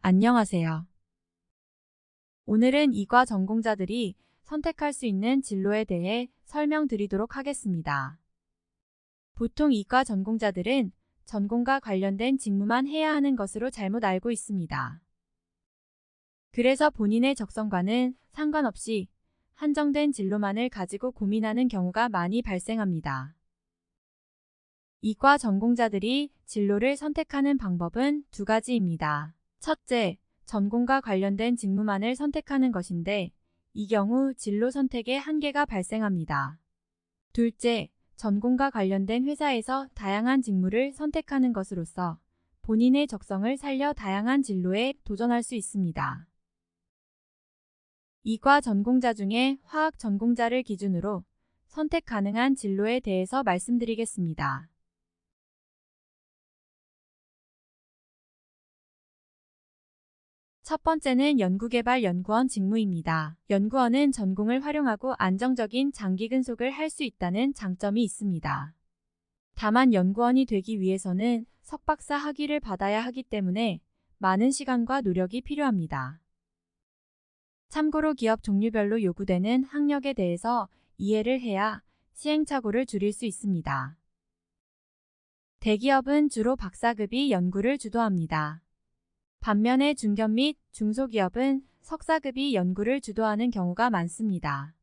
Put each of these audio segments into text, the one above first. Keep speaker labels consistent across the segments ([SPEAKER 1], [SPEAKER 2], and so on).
[SPEAKER 1] 안녕하세요. 오늘은 이과 전공자들이 선택할 수 있는 진로에 대해 설명드리도록 하겠습니다. 보통 이과 전공자들은 전공과 관련된 직무만 해야 하는 것으로 잘못 알고 있습니다. 그래서 본인의 적성과는 상관없이 한정된 진로만을 가지고 고민하는 경우가 많이 발생합니다. 이과 전공자들이 진로를 선택하는 방법은 두 가지입니다. 첫째, 전공과 관련된 직무만을 선택하는 것인데 이 경우 진로 선택에 한계가 발생합니다. 둘째, 전공과 관련된 회사에서 다양한 직무를 선택하는 것으로서 본인의 적성을 살려 다양한 진로에 도전할 수 있습니다. 이과 전공자 중에 화학 전공자를 기준으로 선택 가능한 진로에 대해서 말씀드리겠습니다. 첫 번째는 연구개발 연구원 직무입니다. 연구원은 전공을 활용하고 안정적인 장기 근속을 할 수 있다는 장점이 있습니다. 다만 연구원이 되기 위해서는 석박사 학위를 받아야 하기 때문에 많은 시간과 노력이 필요합니다. 참고로 기업 종류별로 요구되는 학력에 대해서 이해를 해야 시행착오를 줄일 수 있습니다. 대기업은 주로 박사급이 연구를 주도합니다. 반면에 중견 및 중소기업은 석사급이 연구를 주도하는 경우가 많습니다.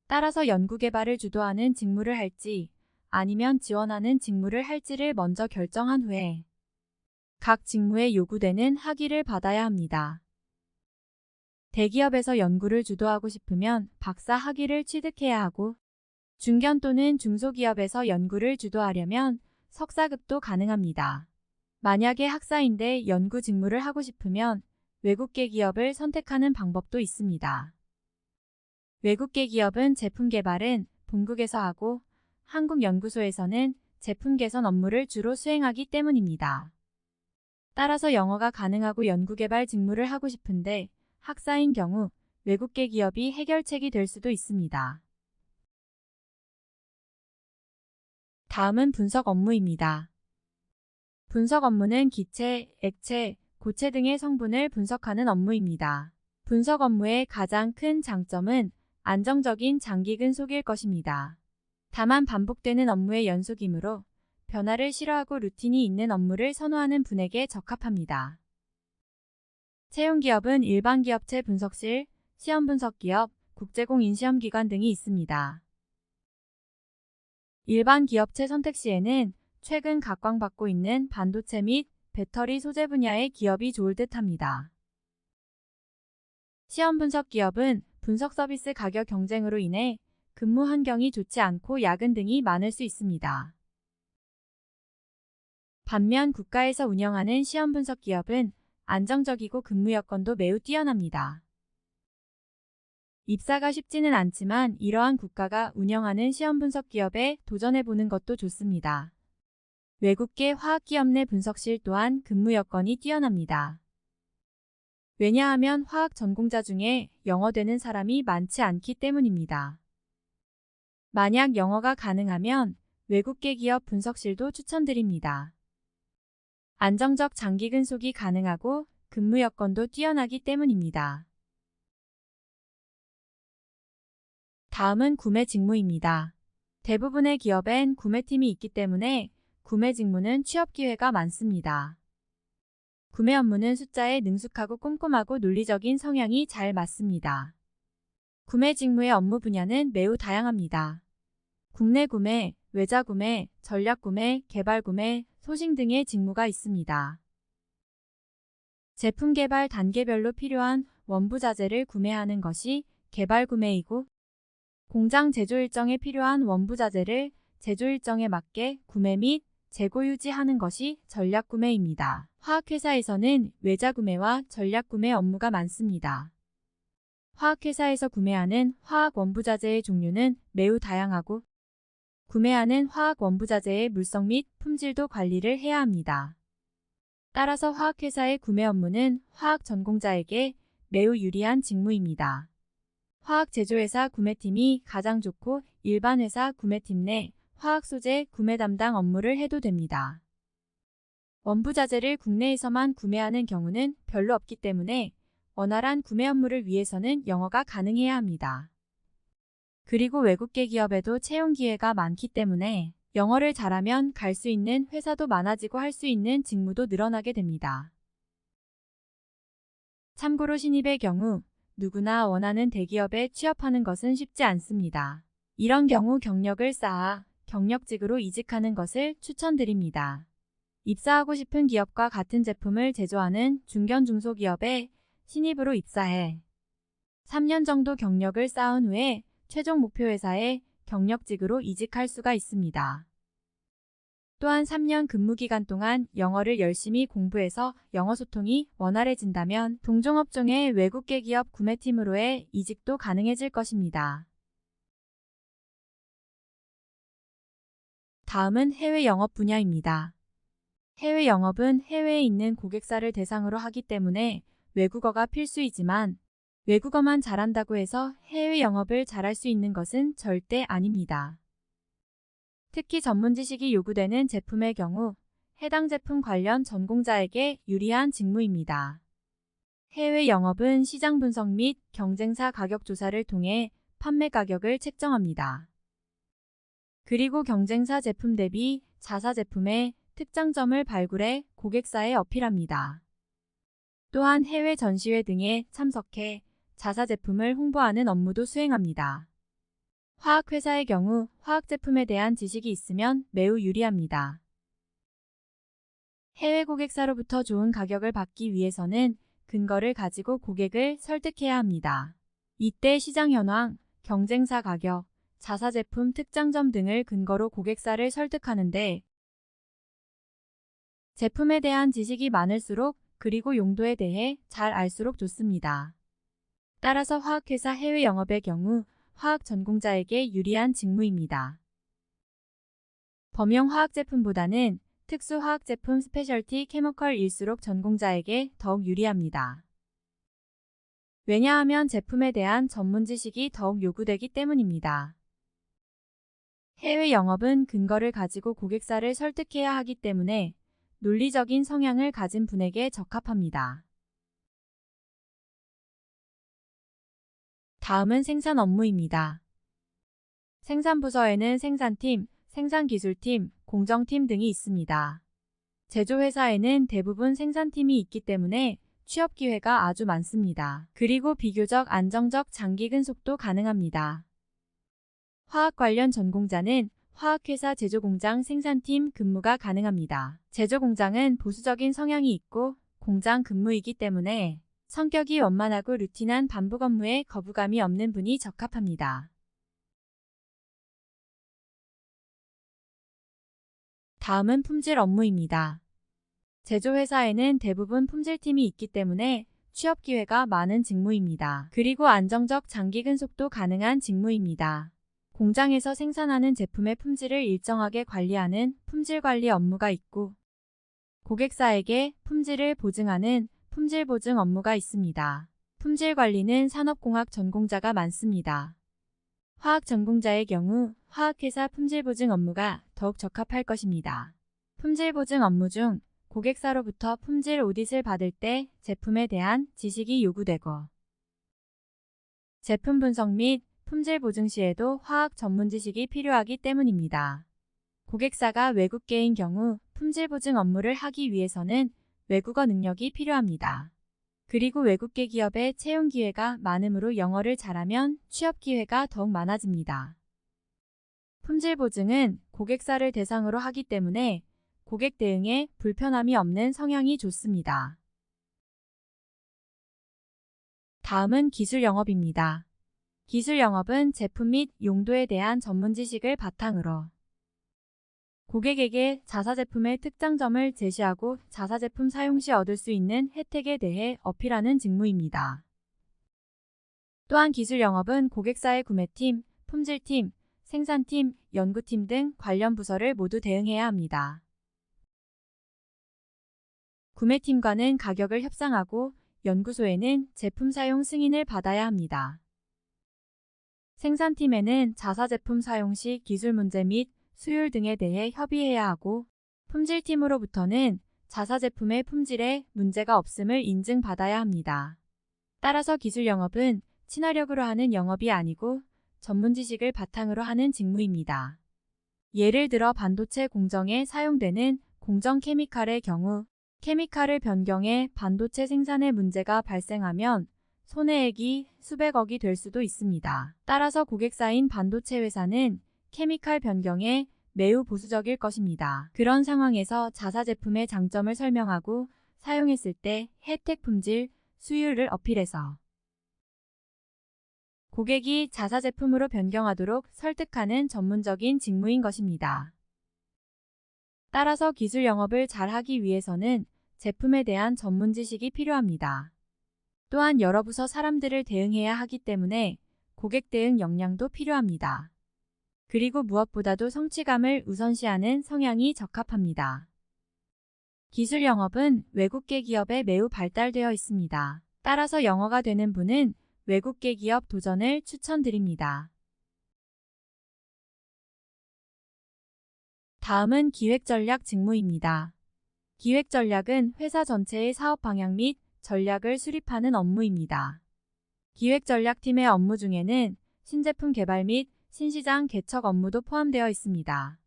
[SPEAKER 1] 따라서 연구개발을 주도하는 직무를 할지 아니면 지원하는 직무를 할지를 먼저 결정한 후에 각 직무에 요구되는 학위를 받아야 합니다. 대기업에서 연구를 주도하고 싶으면 박사 학위를 취득해야 하고 중견 또는 중소기업에서 연구를 주도하려면 석사급도 가능합니다. 만약에 학사인데 연구 직무를 하고 싶으면 외국계 기업을 선택하는 방법도 있습니다. 외국계 기업은 제품 개발은 본국에서 하고 한국 연구소에서는 제품 개선 업무를 주로 수행하기 때문입니다. 따라서 영어가 가능하고 연구개발 직무를 하고 싶은데 학사인 경우 외국계 기업이 해결책이 될 수도 있습니다. 다음은 분석 업무입니다. 분석 업무는 기체, 액체, 고체 등의 성분을 분석하는 업무입니다. 분석 업무의 가장 큰 장점은 안정적인 장기 근속일 것입니다. 다만 반복되는 업무의 연속이므로 변화를 싫어하고 루틴이 있는 업무를 선호하는 분에게 적합합니다. 채용기업은 일반 기업체 분석실, 시험분석기업, 국제공인시험기관 등이 있습니다. 일반 기업체 선택 시에는 최근 각광받고 있는 반도체 및 배터리 소재 분야의 기업이 좋을 듯합니다. 시험 분석 기업은 분석 서비스 가격 경쟁으로 인해 근무 환경이 좋지 않고 야근 등이 많을 수 있습니다. 반면 국가에서 운영하는 시험 분석 기업은 안정적이고 근무 여건도 매우 뛰어납니다. 입사가 쉽지는 않지만 이러한 국가가 운영하는 시험 분석 기업에 도전해보는 것도 좋습니다. 외국계 화학기업 내 분석실 또한 근무 여건이 뛰어납니다. 왜냐하면 화학 전공자 중에 영어 되는 사람이 많지 않기 때문입니다. 만약 영어가 가능하면 외국계 기업 분석실도 추천드립니다. 안정적 장기 근속이 가능하고 근무 여건도 뛰어나기 때문입니다. 다음은 구매 직무입니다. 대부분의 기업엔 구매팀이 있기 때문에 구매 직무는 취업 기회가 많습니다. 구매 업무는 숫자에 능숙하고 꼼꼼하고 논리적인 성향이 잘 맞습니다. 구매 직무의 업무 분야는 매우 다양합니다. 국내 구매, 외자 구매, 전략 구매, 개발 구매, 소싱 등의 직무가 있습니다. 제품 개발 단계별로 필요한 원부 자재를 구매하는 것이 개발 구매이고 공장 제조 일정에 필요한 원부 자재를 제조 일정에 맞게 구매 및 재고 유지하는 것이 전략 구매입니다. 화학회사에서는 외자 구매와 전략 구매 업무가 많습니다. 화학회사에서 구매하는 화학 원부자재의 종류는 매우 다양하고 구매하는 화학 원부자재의 물성 및 품질도 관리를 해야 합니다. 따라서 화학회사의 구매 업무는 화학 전공자에게 매우 유리한 직무입니다. 화학 제조회사 구매팀이 가장 좋고 일반 회사 구매팀 내 화학 소재 구매 담당 업무를 해도 됩니다. 원부자재를 국내에서만 구매하는 경우는 별로 없기 때문에 원활한 구매 업무를 위해서는 영어가 가능해야 합니다. 그리고 외국계 기업에도 채용 기회가 많기 때문에 영어를 잘하면 갈 수 있는 회사도 많아지고 할 수 있는 직무도 늘어나게 됩니다. 참고로 신입의 경우 누구나 원하는 대기업에 취업하는 것은 쉽지 않습니다. 이런 경우 경력을 쌓아 경력직으로 이직하는 것을 추천드립니다. 입사하고 싶은 기업과 같은 제품을 제조하는 중견 중소기업에 신입으로 입사해 3년 정도 경력을 쌓은 후에 최종 목표 회사에 경력직으로 이직할 수가 있습니다. 또한 3년 근무기간 동안 영어를 열심히 공부해서 영어 소통이 원활해진다면 동종업종의 외국계 기업 구매팀으로의 이직도 가능해질 것입니다. 다음은 해외 영업 분야입니다. 해외 영업은 해외에 있는 고객사를 대상으로 하기 때문에 외국어가 필수이지만 외국어만 잘한다고 해서 해외 영업을 잘할 수 있는 것은 절대 아닙니다. 특히 전문 지식이 요구되는 제품의 경우 해당 제품 관련 전공자에게 유리한 직무입니다. 해외 영업은 시장 분석 및 경쟁사 가격 조사를 통해 판매 가격을 책정합니다. 그리고 경쟁사 제품 대비 자사 제품의 특장점을 발굴해 고객사에 어필합니다. 또한 해외 전시회 등에 참석해 자사 제품을 홍보하는 업무도 수행합니다. 화학회사의 경우 화학 제품에 대한 지식이 있으면 매우 유리합니다. 해외 고객사로부터 좋은 가격을 받기 위해서는 근거를 가지고 고객을 설득해야 합니다. 이때 시장 현황, 경쟁사 가격, 자사 제품 특장점 등을 근거로 고객사를 설득하는데 제품에 대한 지식이 많을수록 그리고 용도에 대해 잘 알수록 좋습니다. 따라서 화학회사 해외 영업의 경우 화학 전공자에게 유리한 직무입니다. 범용 화학 제품보다는 특수 화학 제품 스페셜티 케미컬일수록 전공자에게 더욱 유리합니다. 왜냐하면 제품에 대한 전문 지식이 더욱 요구되기 때문입니다. 해외 영업은 근거를 가지고 고객사를 설득해야 하기 때문에 논리적인 성향을 가진 분에게 적합합니다. 다음은 생산 업무입니다. 생산부서에는 생산팀, 생산기술팀, 공정팀 등이 있습니다. 제조회사에는 대부분 생산팀이 있기 때문에 취업 기회가 아주 많습니다. 그리고 비교적 안정적 장기 근속도 가능합니다. 화학 관련 전공자는 화학회사 제조공장 생산팀 근무가 가능합니다. 제조공장은 보수적인 성향이 있고 공장 근무이기 때문에 성격이 원만하고 루틴한 반복 업무에 거부감이 없는 분이 적합합니다. 다음은 품질 업무입니다. 제조회사에는 대부분 품질팀이 있기 때문에 취업 기회가 많은 직무입니다. 그리고 안정적 장기 근속도 가능한 직무입니다. 공장에서 생산하는 제품의 품질을 일정하게 관리하는 품질관리 업무가 있고 고객사에게 품질을 보증하는 품질 보증 업무가 있습니다. 품질 관리는 산업공학 전공자가 많습니다. 화학 전공자의 경우 화학회사 품질 보증 업무가 더욱 적합할 것입니다. 품질 보증 업무 중 고객사로부터 품질 오딧을 받을 때 제품에 대한 지식이 요구되고 제품 분석 및 품질 보증 시에도 화학 전문 지식이 필요하기 때문입니다. 고객사가 외국계인 경우 품질 보증 업무를 하기 위해서는 외국어 능력이 필요합니다. 그리고 외국계 기업의 채용 기회가 많으므로 영어를 잘하면 취업 기회가 더욱 많아집니다. 품질 보증은 고객사를 대상으로 하기 때문에 고객 대응에 불편함이 없는 성향이 좋습니다. 다음은 기술 영업입니다. 기술 영업은 제품 및 용도에 대한 전문 지식을 바탕으로 고객에게 자사 제품의 특장점을 제시하고 자사 제품 사용 시 얻을 수 있는 혜택에 대해 어필하는 직무입니다. 또한 기술 영업은 고객사의 구매팀, 품질팀, 생산팀, 연구팀 등 관련 부서를 모두 대응해야 합니다. 구매팀과는 가격을 협상하고 연구소에는 제품 사용 승인을 받아야 합니다. 생산팀에는 자사 제품 사용 시 기술 문제 및 수율 등에 대해 협의해야 하고 품질팀으로부터는 자사 제품의 품질에 문제가 없음을 인증받아야 합니다. 따라서 기술 영업은 친화력으로 하는 영업이 아니고 전문 지식을 바탕으로 하는 직무입니다. 예를 들어 반도체 공정에 사용되는 공정 케미칼의 경우 케미칼을 변경해 반도체 생산에 문제가 발생하면 손해액이 수백억이 될 수도 있습니다. 따라서 고객사인 반도체 회사는 케미칼 변경에 매우 보수적일 것입니다. 그런 상황에서 자사 제품의 장점을 설명하고 사용했을 때 혜택 품질, 수율을 어필해서 고객이 자사 제품으로 변경하도록 설득하는 전문적인 직무인 것입니다. 따라서 기술 영업을 잘 하기 위해서는 제품에 대한 전문 지식이 필요합니다. 또한 여러 부서 사람들을 대응해야 하기 때문에 고객 대응 역량도 필요합니다. 그리고 무엇보다도 성취감을 우선시하는 성향이 적합합니다. 기술 영업은 외국계 기업에 매우 발달되어 있습니다. 따라서 영어가 되는 분은 외국계 기업 도전을 추천드립니다. 다음은 기획전략 직무입니다. 기획전략은 회사 전체의 사업 방향 및 전략을 수립하는 업무입니다. 기획전략팀의 업무 중에는 신제품 개발 및 신시장 개척 업무도 포함되어 있습니다.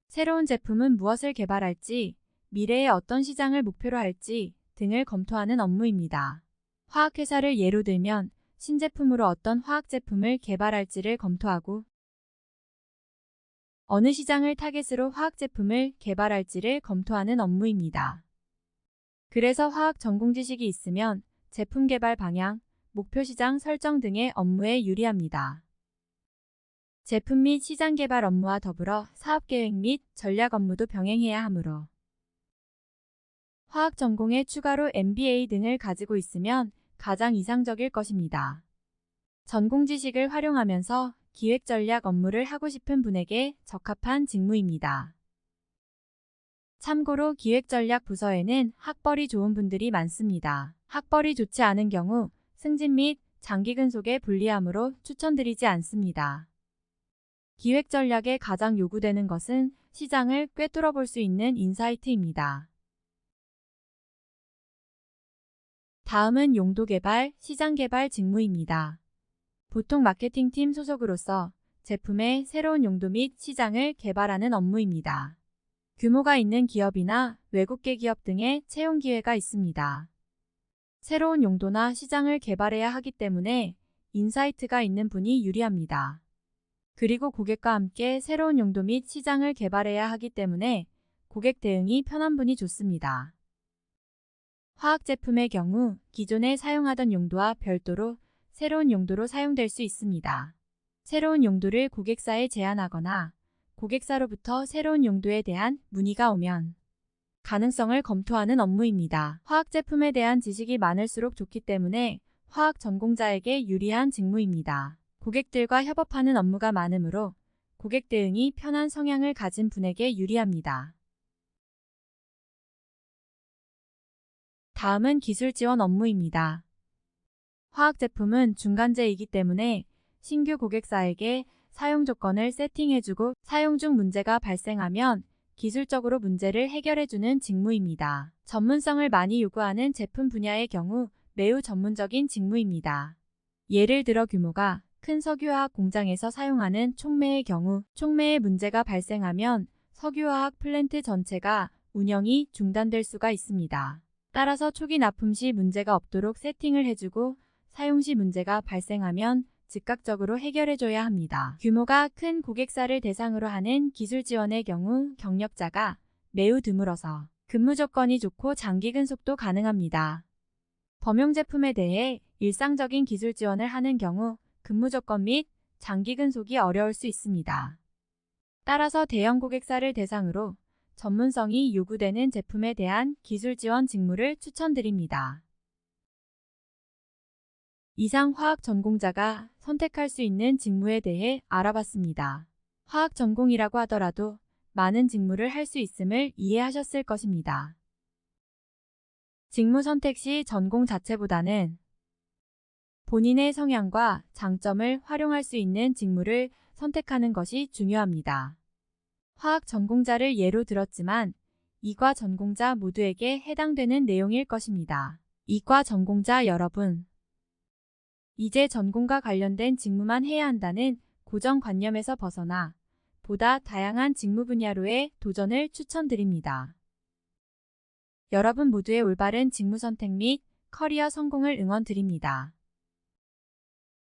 [SPEAKER 1] 새로운 제품은 무엇을 개발할지, 미래에 어떤 시장을 목표로 할지 등을 검토하는 업무입니다. 화학회사를 예로 들면 신제품으로 어떤 화학제품을 개발할지를 검토하고 어느 시장을 타겟으로 화학제품을 개발할지를 검토하는 업무입니다. 그래서 화학 전공 지식이 있으면 제품 개발 방향, 목표 시장 설정 등의 업무에 유리합니다. 제품 및 시장 개발 업무와 더불어 사업계획 및 전략 업무도 병행해야 하므로 화학 전공에 추가로 MBA 등을 가지고 있으면 가장 이상적일 것입니다. 전공 지식을 활용하면서 기획 전략 업무를 하고 싶은 분에게 적합한 직무입니다. 참고로 기획 전략 부서에는 학벌이 좋은 분들이 많습니다. 학벌이 좋지 않은 경우 승진 및 장기 근속에 불리하므로 추천드리지 않습니다. 기획 전략에 가장 요구되는 것은 시장을 꿰뚫어 볼 수 있는 인사이트입니다. 다음은 용도 개발, 시장 개발 직무입니다. 보통 마케팅팀 소속으로서 제품의 새로운 용도 및 시장을 개발하는 업무입니다. 규모가 있는 기업이나 외국계 기업 등의 채용 기회가 있습니다. 새로운 용도나 시장을 개발해야 하기 때문에 인사이트가 있는 분이 유리합니다. 그리고 고객과 함께 새로운 용도 및 시장을 개발해야 하기 때문에 고객 대응이 편한 분이 좋습니다. 화학 제품의 경우 기존에 사용하던 용도와 별도로 새로운 용도로 사용될 수 있습니다. 새로운 용도를 고객사에 제안하거나 고객사로부터 새로운 용도에 대한 문의가 오면 가능성을 검토하는 업무입니다. 화학 제품에 대한 지식이 많을수록 좋기 때문에 화학 전공자에게 유리한 직무입니다. 고객들과 협업하는 업무가 많으므로 고객 대응이 편한 성향을 가진 분에게 유리합니다. 다음은 기술 지원 업무입니다. 화학 제품은 중간재이기 때문에 신규 고객사에게 사용 조건을 세팅해주고 사용 중 문제가 발생하면 기술적으로 문제를 해결해주는 직무입니다. 전문성을 많이 요구하는 제품 분야의 경우 매우 전문적인 직무입니다. 예를 들어 규모가 큰 석유화학 공장에서 사용하는 촉매의 경우 촉매에 문제가 발생하면 석유화학 플랜트 전체가 운영이 중단될 수가 있습니다. 따라서 초기 납품 시 문제가 없도록 세팅을 해주고 사용 시 문제가 발생하면 즉각적으로 해결해줘야 합니다. 규모가 큰 고객사를 대상으로 하는 기술 지원의 경우 경력자가 매우 드물어서 근무 조건이 좋고 장기 근속도 가능합니다. 범용 제품에 대해 일상적인 기술 지원을 하는 경우 근무 조건 및 장기 근속이 어려울 수 있습니다. 따라서 대형 고객사를 대상으로 전문성이 요구되는 제품에 대한 기술 지원 직무를 추천드립니다. 이상 화학 전공자가 선택할 수 있는 직무에 대해 알아봤습니다. 화학 전공이라고 하더라도 많은 직무를 할 수 있음을 이해하셨을 것입니다. 직무 선택 시 전공 자체보다는 본인의 성향과 장점을 활용할 수 있는 직무를 선택하는 것이 중요합니다. 화학 전공자를 예로 들었지만 이과 전공자 모두에게 해당되는 내용일 것입니다. 이과 전공자 여러분, 이제 전공과 관련된 직무만 해야 한다는 고정관념에서 벗어나 보다 다양한 직무 분야로의 도전을 추천드립니다. 여러분 모두의 올바른 직무 선택 및 커리어 성공을 응원드립니다.